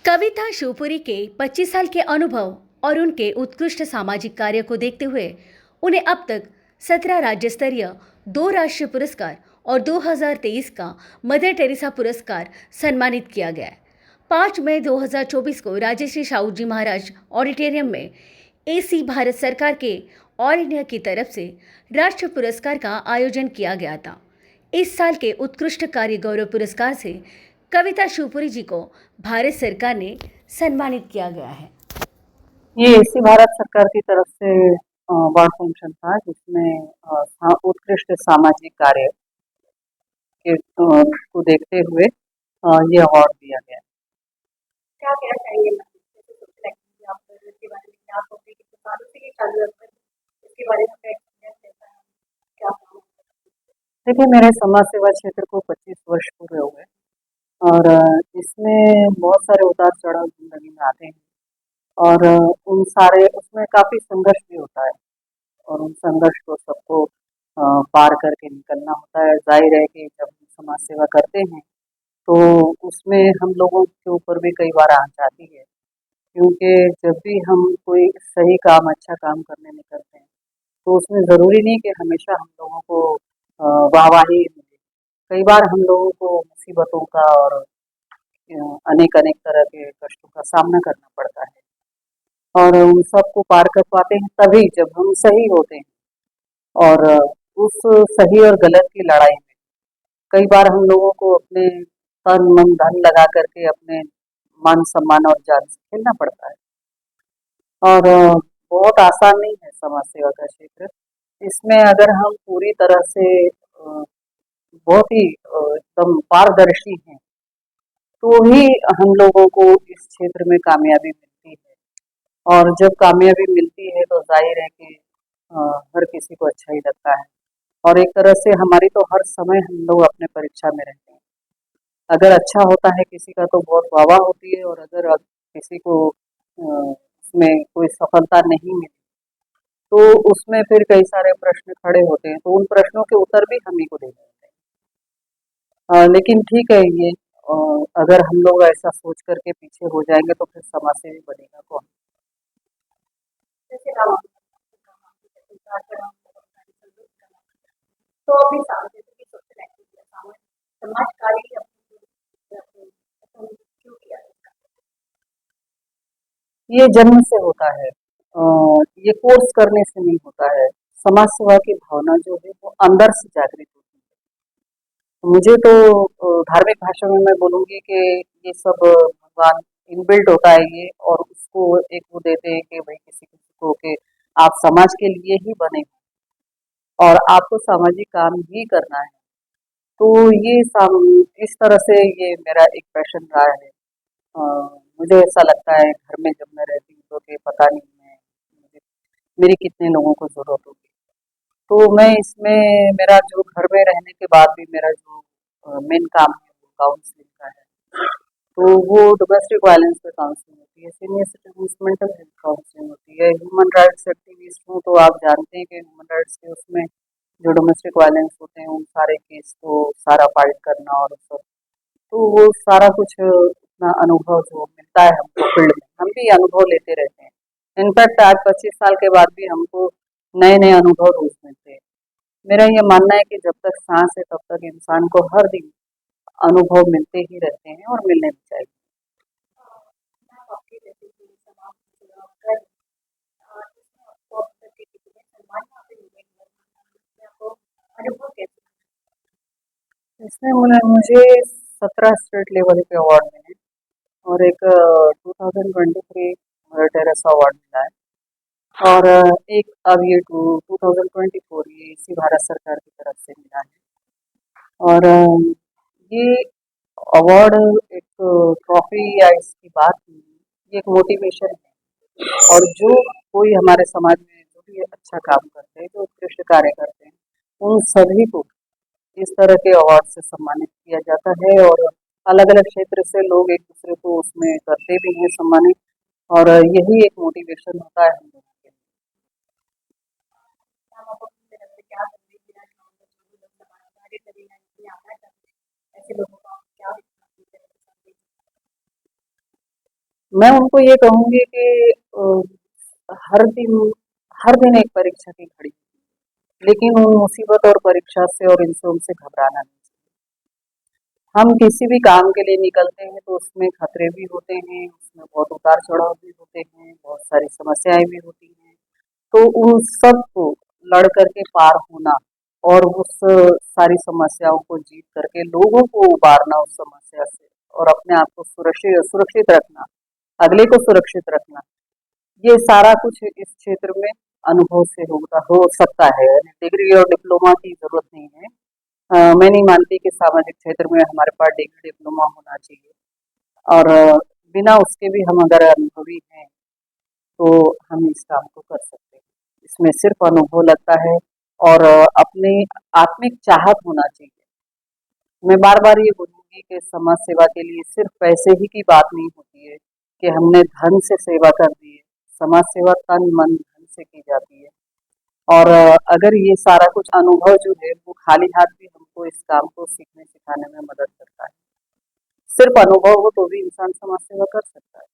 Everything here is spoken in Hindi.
कविता शिवपुरी के 25 साल के अनुभव और उनके उत्कृष्ट सामाजिक कार्य को देखते हुए उन्हें अब तक 17 राज्य स्तरीय, 2 राष्ट्रीय पुरस्कार और 2023 का मदर टेरेसा पुरस्कार सम्मानित किया गया है। 5 मई 2024 को राजश्री शाहू जी महाराज ऑडिटोरियम में एसी भारत सरकार के ऑल इंडिया की तरफ से राष्ट्रीय पुरस्कार का आयोजन किया गया था। इस साल के उत्कृष्ट कार्य गौरव पुरस्कार से कविता शिवपुरी जी को भारत सरकार ने सम्मानित किया गया है। ये इसी भारत सरकार की तरफ से अवार्ड फंक्शन था जिसमें उत्कृष्ट सामाजिक कार्य के को देखते हुए ये अवार्ड दिया गया। क्या कहना चाहिए जैसे सोशल एक्टिविटी आप कर रहे हो, इसके बारे में क्या सोचते हैं कितने सालों से ये चालू है, इसके बारे में आपका एक्सपीरियंस कैसा है, क्या कहना है? देखिए, मेरे समाज सेवा क्षेत्र को 25 वर्ष पूरे हुए और इसमें बहुत सारे उतार चढ़ाव जिंदगी में आते हैं और उन सारे उसमें काफ़ी संघर्ष भी होता है और उन संघर्ष को सबको पार करके निकलना होता है। जाहिर है कि जब हम समाज सेवा करते हैं तो उसमें हम लोगों के ऊपर भी कई बार आँच आती है, क्योंकि जब भी हम कोई सही काम, अच्छा काम करने निकलते हैं तो उसमें ज़रूरी नहीं कि हमेशा हम लोगों को वाहवाही मिले। कई बार हम लोगों को मुसीबतों का और अनेक-अनेक तरह के कष्टों का सामना करना पड़ता है और उन सबको पार कर पाते हैं तभी जब हम सही होते हैं और उस सही और गलत की लड़ाई में कई बार हम लोगों को अपने तन, मन, धन लगा करके अपने मान, सम्मान और जान से खेलना पड़ता है और बहुत आसान नहीं है समाज सेवा का क्षेत्र। इसमें अगर हम पूरी तरह से बहुत ही एकदम पारदर्शी हैं, तो ही हम लोगों को इस क्षेत्र में कामयाबी मिलती है और जब कामयाबी मिलती है तो ज़ाहिर है कि अ, हर किसी को अच्छा ही लगता है और एक तरह से हमारी तो हर समय हम लोग अपने परीक्षा में रहते हैं। अगर अच्छा होता है किसी का तो बहुत वाह-वाह होती है और अगर किसी को उसमें कोई सफलता नहीं मिली, तो उसमें फिर कई सारे प्रश्न खड़े होते हैं, तो उन प्रश्नों के उत्तर भी हम ही को देने होते हैं। लेकिन ठीक है ये अगर हम लोग ऐसा सोच कर के पीछे हो जाएँगे तो फिर समाज सेवी बनेगा कौन? जैसे आप जैसे उतार चढ़ाव तो अभी जैसे कि सोशल एक्टिविटी समाज कार्य क्यों किया है? ये जन्म से होता है। ये कोर्स करने से नहीं होता है। समाज सेवा की भावना जो है वो अंदर से जागृत होती है। मुझे तो धार्मिक भाषा में मैं बोलूँगी कि ये सब भगवान इनबिल्ट होता है ये और उसको एक वो देते हैं कि भाई किसी-किसी को कि आप समाज के लिए ही बने हो और आपको सामाजिक काम ही करना है। तो ये इस तरह से ये मेरा एक पैशन रहा है। अ, मुझे ऐसा लगता है घर में जब मैं रहती हूँ तो कि पता नहीं मेरी कितने लोगों को ज़रूरत होगी। तो मैं इसमें मेरा जो घर में रहने के बाद भी मेरा जो मेन काम है वो काउंसलिंग का है। तो वो डोमेस्टिक वायलेंस पे काउंसलिंग होती है, senior citizens mental health counselling होती है, ह्यूमन राइट्स एक्टिविस्ट हूँ तो आप जानते हैं कि ह्यूमन राइट्स के उसमें जो डोमेस्टिक वायलेंस होते हैं उन सारे केस को सारा फाइट करना और सब, तो वो सारा कुछ अपना अनुभव जो मिलता है हमको फील्ड में, हम भी अनुभव लेते रहते हैं। इनफैक्ट आज 25 साल के बाद भी हमको नए-नए अनुभव रोज़ मिलते हैं। मेरा ये मानना है कि जब तक साँस है तब तक इंसान को हर दिन अनुभव मिलते ही रहते हैं और मिलने भी चाहिए। आपके जैसे कि समाज सेवा कर इसमें आपको अब तक के कितने सम्मान यहाँ पे मिले हैं, इसमें आपको अनुभव कैसे? इसमें मुझे 17 स्टेट लेवल के अवार्ड मिले और एक 2023 मदर टेरेसा अवार्ड मिला है और एक अब ये 2024 ये इसी भारत सरकार की तरफ से मिला है और ये अवार्ड एक ट्रॉफी या इसकी बात नहीं है, ये एक मोटिवेशन है और जो कोई हमारे समाज में जो भी अच्छा काम करते हैं, जो उत्कृष्ट कार्य करते हैं, उन सभी को इस तरह के अवार्ड से सम्मानित किया जाता है और अलग-अलग क्षेत्र से लोग एक दूसरे को उसमें करते भी हैं सम्मानित और यही एक मोटिवेशन होता है हम लोगों के लिए। आप अपनी तरफ से क्या संदेश देना चाहोगे जो भी लोग समाज कार्य करें या इसमें आना चाहते हैं, ऐसे लोगों को आप क्या संदेश? मैं उनको ये कहूँगी कि हर दिन हर दिन एक परीक्षा की घड़ी, लेकिन उन मुसीबत और परीक्षा से और इनसे उनसे घबराना नहीं चाहिए। हम किसी भी काम के लिए निकलते हैं तो उसमें खतरे भी होते हैं, उसमें बहुत उतार-चढ़ाव भी होते हैं, बहुत सारी समस्याएँ भी होती हैं। तो उन सब को लड़ कर के पार होना और उस सारी समस्याओं को जीत करके लोगों को उबारना उस समस्या से और अपने आप को सुरक्षित रखना, अगले को सुरक्षित रखना, ये सारा कुछ इस क्षेत्र में अनुभव से होगा हो सकता है। डिग्री और डिप्लोमा की ज़रूरत नहीं है। मैं नहीं मानती कि सामाजिक क्षेत्र में हमारे पास डिग्री डिप्लोमा होना चाहिए और बिना उसके भी हम अगर अनुभवी हैं तो हम इस काम को कर सकते हैं। इसमें सिर्फ अनुभव लगता है और अपनी आत्मिक चाहत होना चाहिए। मैं बार-बार ये बोलूँगी कि समाज सेवा के लिए सिर्फ पैसे ही की बात नहीं होती है कि हमने धन से सेवा कर दी है। समाज सेवा तन, मन, धन से की जाती है और अगर ये सारा कुछ अनुभव जो है वो खाली हाथ भी हमको इस काम को सीखने सिखाने में मदद करता है। सिर्फ अनुभव हो तो भी इंसान समाज सेवा कर सकता है।